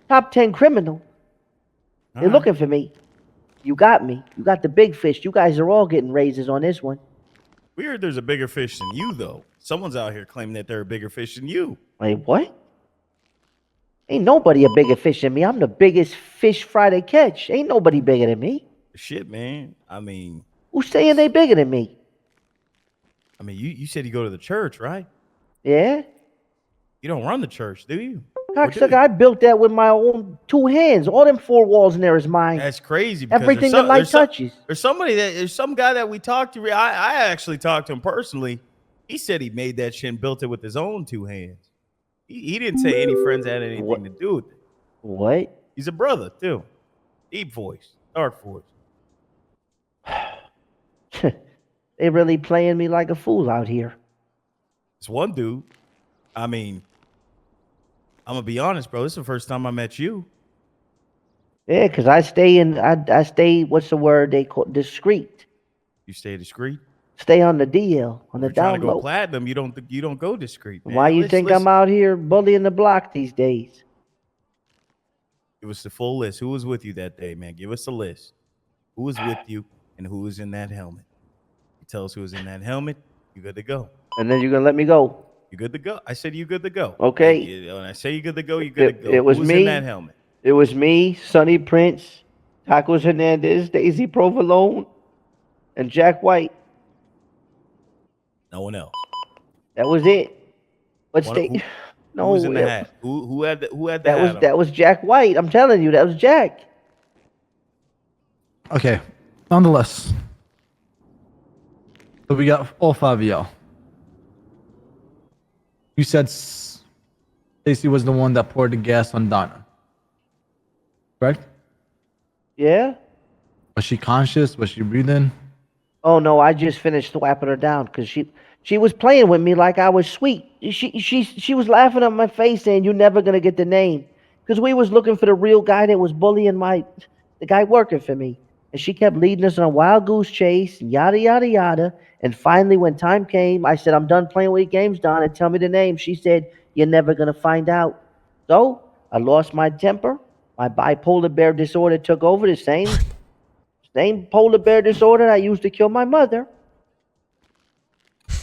top 10 criminal. They're right. looking for me. You got me. You got the big fish. You guys are all getting raises on this one. We heard there's a bigger fish than you, though. Someone's out here claiming that they're a bigger fish than you. Like what? Ain't nobody a bigger fish than me. I'm the biggest fish Friday catch. Ain't nobody bigger than me. Shit, man. I mean, Who's saying they bigger than me? you said you go to the church, right? Yeah? You don't run the church, do you? Or do Cocksucker, you? I built that with my own 2 hands. All them 4 walls in there is mine. That's crazy. Because Everything the light touches. There's some guy that we talked to. I actually talked to him personally. He said he made that shit and built it with his own 2 hands. He didn't say any friends had anything What? to do with it. What? He's a brother, too. Deep voice, dark voice. They really playing me like a fool out here. It's one dude. I mean, I'm gonna be honest, bro. This is the first time I met you. Yeah, because I stay, what's the word they call discreet. You stay discreet. Stay on the DL, on the You're trying down to go low. platinum. You don't go discreet. Man. Why you think I'm out here bullying the block these days? Give us the full list. Who was with you that day, man? Give us a list. Who was with you and who was in that helmet? You tell us who was in that helmet. You good to go. And then you're gonna let me go. You good to go. I said you good to go. Okay. When I say you good to go, you good to go. It was who was me. in that helmet? It was me, Sonny Prince, Tacos Hernandez, Daisy Provolone, and Jack White. No one else. That was it. But Who was in the it- hat? Who had the hat on? that was Jack White. I'm telling you, that was Jack. okay. Nonetheless, so we got all 5 of y'all. You said Stacy was the one that poured the gas on Donna, correct? Yeah. Was she conscious? Was she breathing? Oh no, I just finished slapping her down because she was playing with me like I was sweet. She was laughing at my face saying, "You're never gonna get the name," because we was looking for the real guy that was bullying the guy working for me, and she kept leading us on a wild goose chase, and yada yada yada. And finally, when time came, I said, "I'm done playing with your games, Donna. Tell me the name." She said, "You're never gonna find out." So I lost my temper. My bipolar bear disorder took over. The same polar bear disorder I used to kill my mother.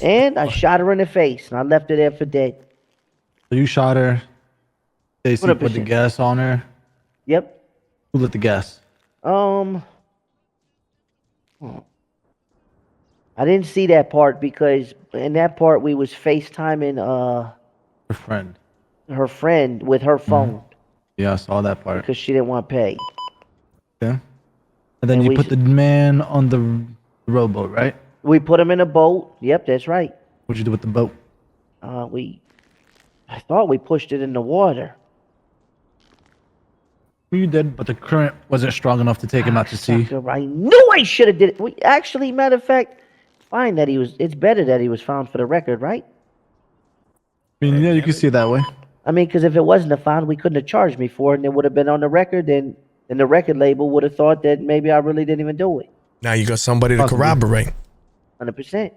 And I shot her in the face, and I left her there for dead. So you shot her. Stacy put the 100%. gas on her. Yep. Who lit the gas? I didn't see that part because in that part we was FaceTiming Her friend. her friend with her phone Yeah, I saw that part. because she didn't want to pay. Okay. And then And you we put s- the man on the rowboat, right? We put him in a boat. Yep, that's right. What'd you do with the boat? I thought we pushed it in the water. You did, but the current wasn't strong enough to take him out to sea. Sucker, I knew I should have did it. We actually, matter of fact, fine that he was. It's better that he was found for the record, right? I mean, yeah, you can see it that way. I mean, because if it wasn't a found, we couldn't have charged me for it, and it would have been on the record. And the record label would have thought that maybe I really didn't even do it. Now you got somebody to Possibly. corroborate. 100%.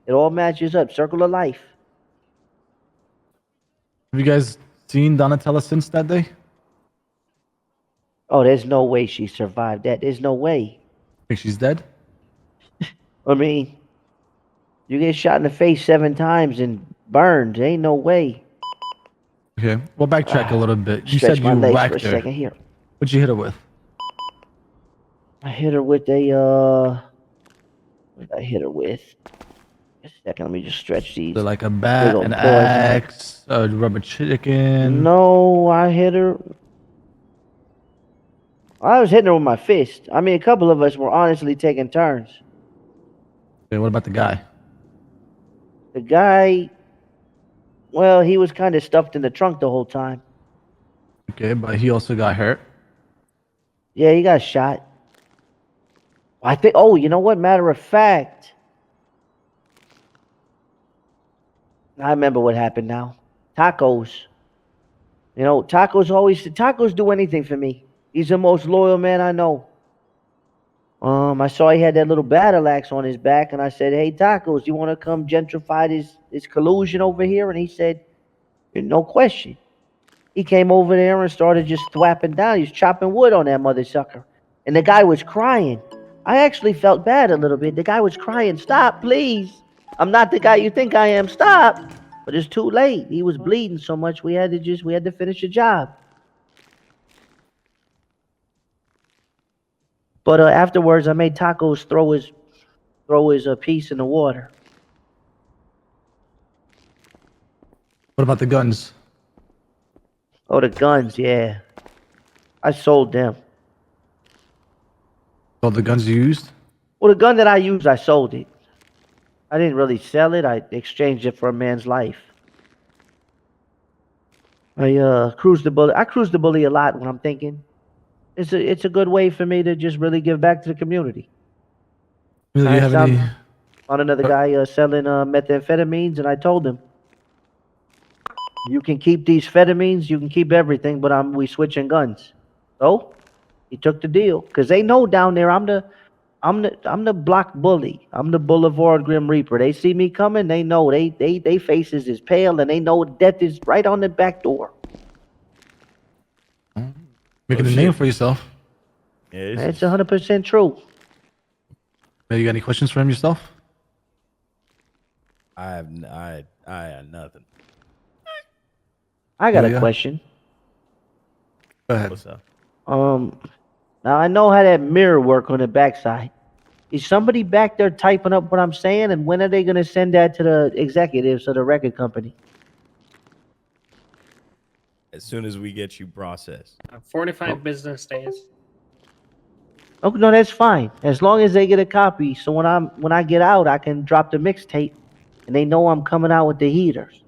It all matches up. Circle of life. Have you guys seen Donatella since that day? Oh, there's no way she survived that. There's no way. Think she's dead? I mean, you get shot in the face 7 times and burned. There ain't no way. Okay, we'll backtrack a little bit. You Stretch said my you legs for whacked a her. second here. What'd you hit her with? I hit her with a what did I hit her with? Just a second, let me just stretch these. So like a bat, Little an boys. axe, a rubber chicken. No, I hit her. I was hitting her with my fist. I mean, a couple of us were honestly taking turns. Okay, what about the guy? The guy, well, he was kind of stuffed in the trunk the whole time. Okay, but he also got hurt. Yeah, he got shot. I think. Oh, you know what? Matter of fact, I remember what happened now. Tacos. You know, tacos do anything for me. He's the most loyal man I know. I saw he had that little battle axe on his back, and I said, "Hey, Tacos, you want to come gentrify this collusion over here?" And he said, "No question." He came over there and started just thwapping down. He was chopping wood on that mother sucker, and the guy was crying. I actually felt bad a little bit. The guy was crying, "Stop, please! I'm not the guy you think I am. Stop!" But it's too late. He was bleeding so much we had to finish the job. But afterwards, I made Tacos throw his piece in the water. What about the guns? Oh, the guns, yeah. I sold them. All the guns you used? Well, the gun that I used, I sold it. I didn't really sell it. I exchanged it for a man's life. I cruise the bully. I cruise the bully a lot when I'm thinking. It's a good way for me to just really give back to the community. Do you I have any? found another guy selling methamphetamines, and I told him, "You can keep these amphetamines, you can keep everything, but we switching guns." So he took the deal because they know down there I'm the block bully. I'm the Boulevard Grim Reaper. They see me coming, they know they faces is pale, and they know death is right on the back door. Making a name for yourself. Yeah, That's 100% true. You got any questions for him yourself? I had nothing. I got a Yeah. question. Go ahead. What's up? Now I know how that mirror work on the backside. Is somebody back there typing up what I'm saying, and when are they gonna send that to the executives of the record company? As soon as we get you processed. 45 business days. Oh no, that's fine. As long as they get a copy, so when I get out, I can drop the mixtape, and they know I'm coming out with the heaters.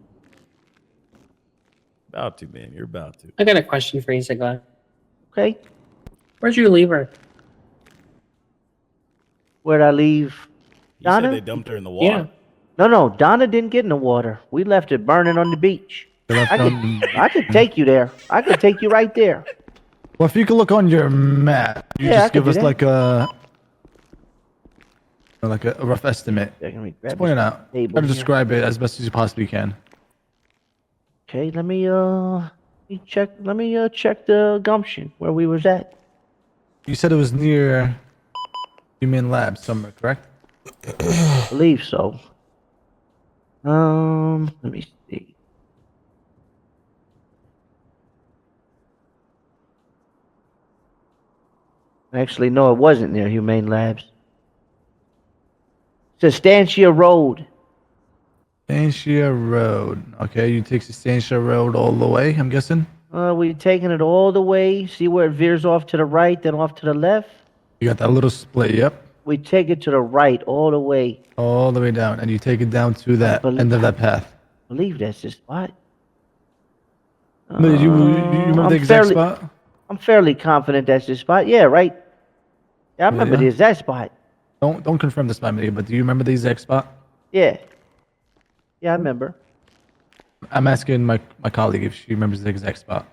About to, man. You're about to. I got a question for you, Siglow. Okay, Where'd you leave her? where'd I leave? You said Donna? they dumped her in the water. No, Donna didn't get in the water. We left it burning on the beach. They left I could take you there. I could take you right there. Well, if you could look on your map, you Yeah, I just could give do us that. like a rough estimate. Let me Just grab point it this out. table Try to here. describe it as best as you possibly can. Okay, let me check. Let me check the gumption where we was at. You said it was near Humane Lab somewhere, correct? I believe so. Let me see. Actually, no, it wasn't near Humane Labs. Sustancia Road. Sustancia Road. Okay, you take Sustancia Road all the way, I'm guessing? We taking it all the way. See where it veers off to the right, then off to the left. You got that little split, yep. We take it to the right all the way. All the way down, and you take it down to that end of that path. I believe that's the spot. But you remember the exact spot? I'm fairly confident that's the spot. Yeah, right. Yeah, I remember the exact spot. Don't confirm this by me, but do you remember the exact spot? Yeah. Yeah, I remember. I'm asking my colleague if she remembers the exact spot.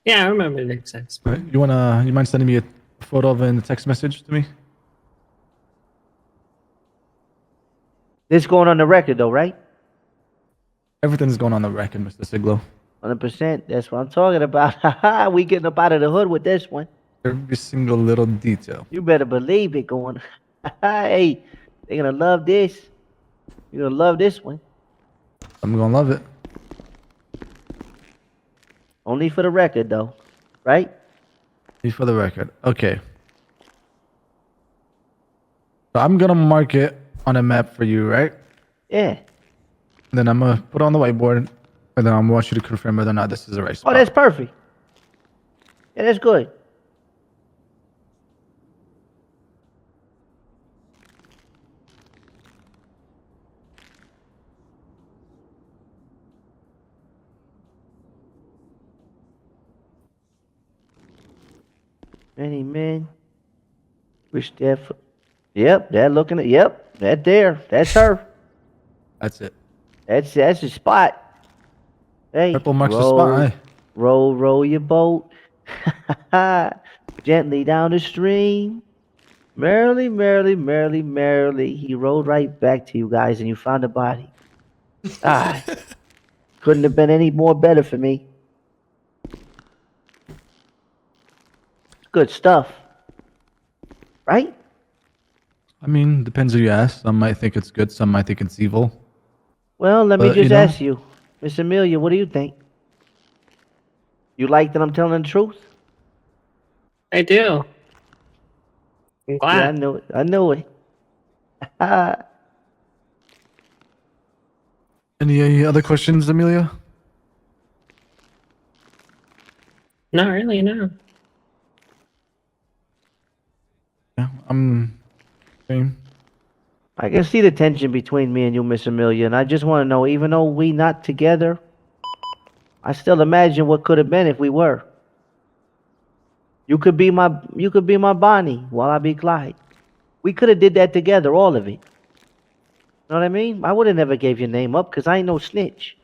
Yeah, I remember the exact spot. You mind sending me a photo of it in the text message to me? This going on the record though, right? Everything's going on the record, Mr. Siglow. 100%. That's what I'm talking about. We getting up out of the hood with this one. Every single little detail. You better believe it going. Hey, they're gonna love this. You're gonna love this one. I'm gonna love it. Only for the record though, right? For the record. Okay. So I'm gonna mark it on a map for you, right? Yeah. Then I'm gonna put it on the whiteboard, and then I want you to confirm whether or not this is the right spot. Oh, that's perfect. Yeah, that's good. Many men wish their Yep, they're looking at. Yep, that there. That's her. That's it. That's the spot. Hey, Purple marks the spot, eh? row your boat gently down the stream. Merrily, merrily, merrily, merrily, he rode right back to you guys, and you found the body. Ah, couldn't have been any more better for me. Good stuff, right? I mean, depends who you ask. Some might think it's good, some might think it's evil. Well, let me But, you just know- ask you, Miss Amelia, what do you think? You like that I'm telling the truth? I do. I'm glad. Yeah, I knew it. I knew it. Any other questions, Amelia? Not really, no. Yeah, I'm same. I can see the tension between me and you, Miss Amelia, and I just want to know, even though we not together, I still imagine what could have been if we were. You could be my Bonnie while I be Clyde. We could have did that together, all of it. Know what I mean? I would have never gave your name up because I ain't no snitch.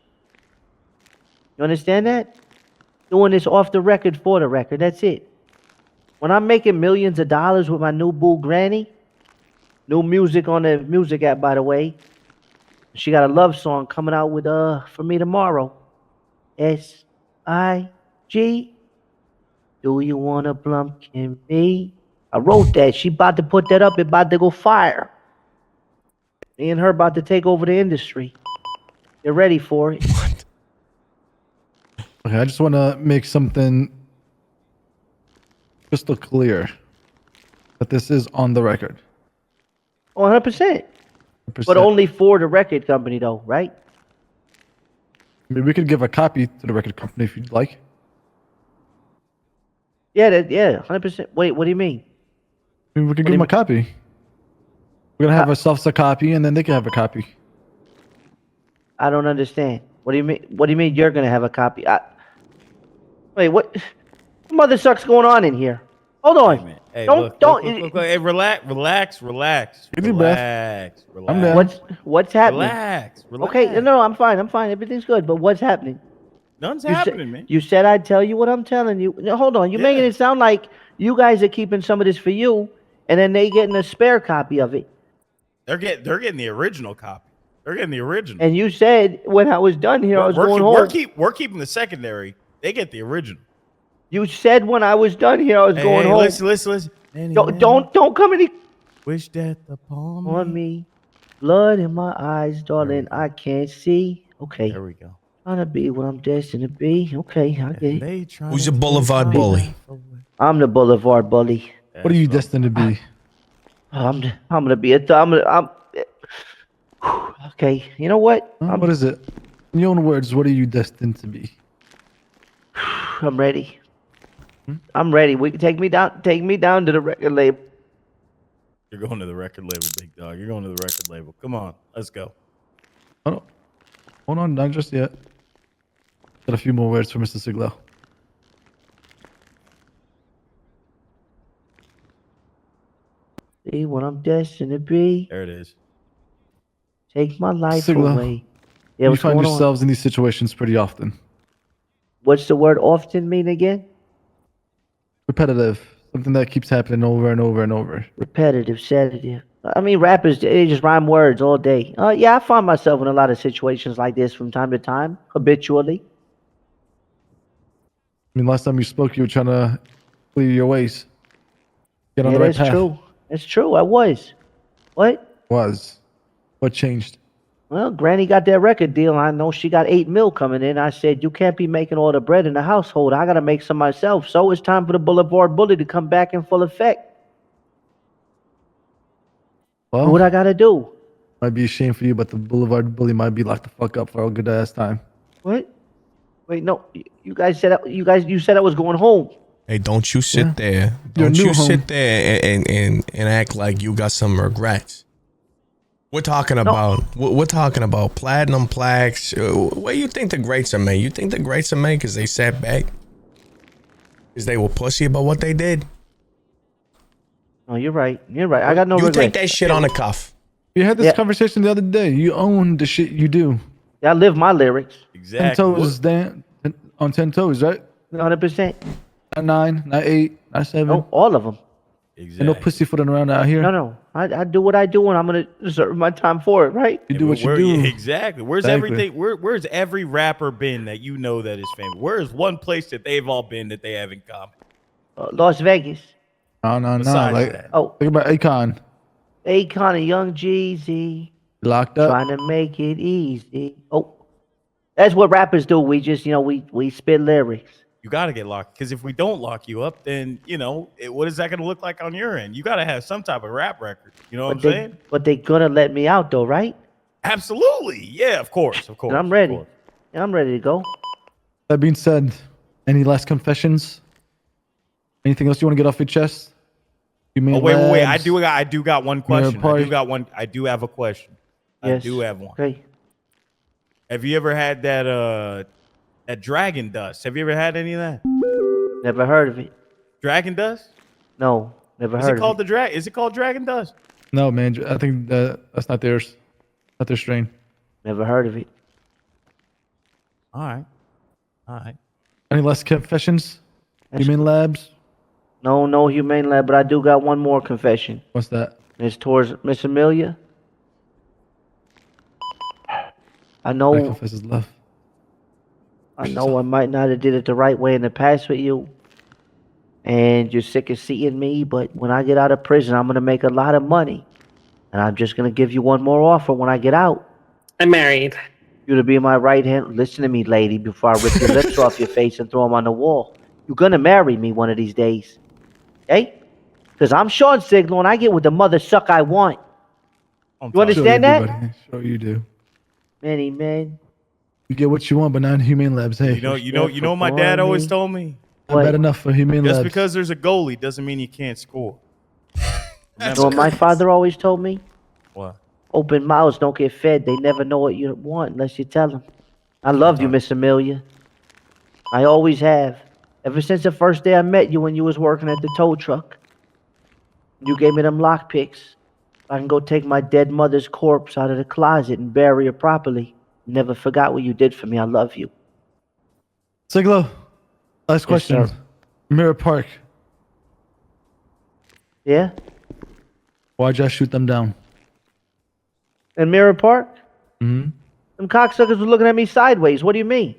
You understand that? Doing this off the record for the record. That's it. When I'm making millions of dollars with my new boo granny, new music on the music app, by the way. She got a love song coming out with for me tomorrow. S.I.G. Do you wanna blumpkin me? I wrote that. She about to put that up. It about to go fire. Me and her about to take over the industry. Get ready for it. Okay, I just want to make something crystal clear that this is on the record. 100%. 100%. But only for the record company, though, right? I mean, we could give a copy to the record company if you'd like. Yeah, 100%. Wait, what do you mean? I mean, we could give them a copy. We're gonna have ourselves a copy, and then they can have a copy. I don't understand. What do you mean? What do you mean you're gonna have a copy? Wait, what? What mother sucks going on in here? Hold on. Hey, man. Hey, don't. look. Hey, relax. Easy breath. I'm down. What's happening? Relax. Okay, no, I'm fine. Everything's good. But what's happening? Nothing's You happening, man. You said I'd tell you what I'm telling you. No, hold on. You're making it sound like you guys are keeping some of this for you, and then they getting a spare copy of it. They're getting the original copy. They're getting the original. And you said when I was done here, I was going home. We're keeping the secondary. They get the original. You said when I was done here, I was going home. Listen. Don't come any. Wish death upon On me. Blood in my eyes, darling. I can't see. Okay. There we go. Trying to be what I'm destined to be. Okay, I get it. Who's your boulevard bully? I'm the boulevard bully. What are you destined to be? I'm gonna be okay. You know what? What is it? In your own words, what are you destined to be? I'm ready. I'm ready. We can take me down to the record label. You're going to the record label, big dog. You're going to the record label. Come on, let's go. Hold on, not just yet. Got a few more words for Mr. Siglow. See what I'm destined to be. There it is. Take my life Siglow, away. Yeah, you what's find going on? yourselves in these situations pretty often. What's the word often mean again? Repetitive. Something that keeps happening over and over and over. Repetitive, sedative. I mean, rappers, they just rhyme words all day. Yeah, I find myself in a lot of situations like this from time to time, habitually. I mean, last time you spoke, you were trying to clear your ways. Get on the right that's path. true. That's true. I was. What? What changed? Well, Granny got that record deal. I know she got $8 million coming in. I said, you can't be making all the bread in the household. I got to make some myself. So it's time for the Boulevard Bully to come back in full effect. Well, What I got to do? might be a shame for you, but the Boulevard Bully might be locked the fuck up for a good ass time. What? Wait, no. You guys said you said I was going home. Hey, don't you sit there. Your Don't new you home. sit there and act like you got some regrets. We're talking about we're talking about platinum plaques. Where you think the greats are made? You think the greats are made because they sat back? Because they were pussy about what they did? Oh, you're right. You're right. I got no You regrets. take that shit on the cuff. We had this Yeah. conversation the other day. You own the shit you do. I live my lyrics. 10 Exactly. toes, Dan. On 10 toes, right? 100%. Not 9, not 8, not 7. No, all of them. Exactly. And no pussyfooting around out here. No. I do what I do, and I'm gonna deserve my time for it, right? You do what you Where- do. yeah, exactly. Where's Exactly. everything? Where's every rapper been that you know that is famous? Where is one place that they've all been that they have in common? Las Vegas. No. Besides Like, that. Oh, think about Akon. Akon and Young Jeezy Locked up. trying to make it easy. Oh, that's what rappers do. We just, we spit lyrics. You got to get locked, because if we don't lock you up, then what is that going to look like on your end? You got to have some type of rap record. You know what I'm saying? But they gonna let me out though, right? Absolutely. Yeah, of course. And I'm ready. of course. And I'm ready to go. That being said, any last confessions? Anything else you want to get off your chest? You mean Oh wait. labs? I do got one question. Party. I do have a question. Yes. I do have one. Okay. Have you ever had that dragon dust? Have you ever had any of that? Never heard of it. Dragon dust? No, never Is heard it called of it. Is it called dragon dust? No, man. I think that's not theirs. Not their strain. Never heard of it. All right. Any last confessions? That's- Human labs? No Humane Lab, but I do got one more confession. What's that? It's towards Miss Amelia. I That know confesses love. I might not have did it the right way in the past with you. And you're sick of seeing me, but when I get out of prison, I'm gonna make a lot of money. And I'm just gonna give you one more offer when I get out. I'm married. You to be my right hand. Listen to me, lady, before I rip your lips off your face and throw them on the wall. You're gonna marry me one of these days. Okay? Because I'm Shawn Siglow and I get what the mother suck I want. You understand that? Buddy. Sure you do. Many men. You get what you want, but not in humane labs. Hey, You know what my dad always told me? not bad enough for humane Just labs. because there's a goalie doesn't mean you can't score. You know what my father always told me? What? Open mouths don't get fed. They never know what you want unless you tell them. I love you, Miss Amelia. I always have. Ever since the first day I met you when you was working at the tow truck. You gave me them lockpicks. I can go take my dead mother's corpse out of the closet and bury her properly. Never forgot what you did for me. I love you. Siglow, last question. sir. Mirror Park. Yeah? Why'd y'all shoot them down? In Mirror Park? Mm-hmm. Them cocksuckers were looking at me sideways. What do you mean?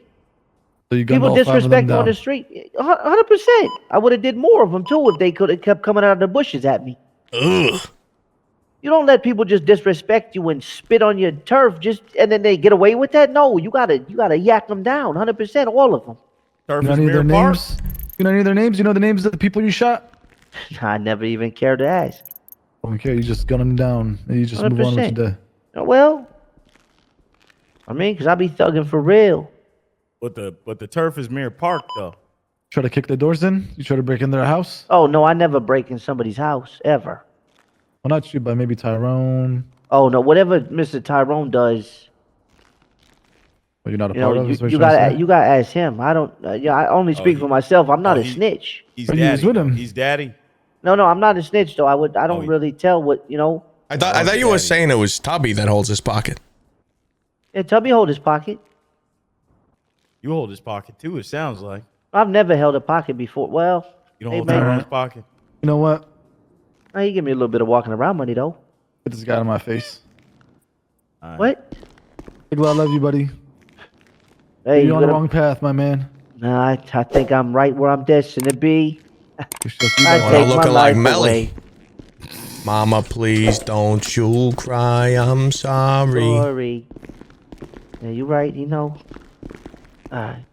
So you gunned People all 5 of them disrespect me on down. the street. 100%. I would have did more of them too if they could have kept coming out of the bushes at me. Ugh. You don't let people just disrespect you and spit on your turf and then they get away with that. No, you gotta yak them down. 100%, all of them. Turf You know is any of their Mirror Park? names? You know any of their names? You know the names of the people you shot? I never even cared to ask. Okay, you just gun them down and you just move on with 100%. your day. Well, I mean, because I be thugging for real. But the turf is Mirror Park though. Try to kick their doors in? You try to break in their house? Oh, no, I never break in somebody's house, ever. Well, not you, but maybe Tyrone. Oh, no, whatever Mr. Tyrone does, But you're not a you part know, of it. you gotta ask him. I don't, I only speak he- for myself. I'm not oh, a snitch. He's But he was daddy. with though. him. He's daddy. No, I'm not a snitch though. I don't he- really tell what, I thought you were saying it was Tubby that holds his pocket. Yeah, Tubby hold his pocket. You hold his pocket too. It sounds like I've never held a pocket before. Well, you don't hey, hold man. Tyrone's pocket. You know what? He give me a little bit of walking around money though. Get this guy out of my face. What? Siglow, I love you, buddy. Hey, You're you on the gonna, wrong path, my man. nah, I think I'm right where I'm destined to be. You're still keep I going. take my looking like life Melly. away. Mama, please don't you cry. I'm sorry. Sorry. Yeah, you're right. All right.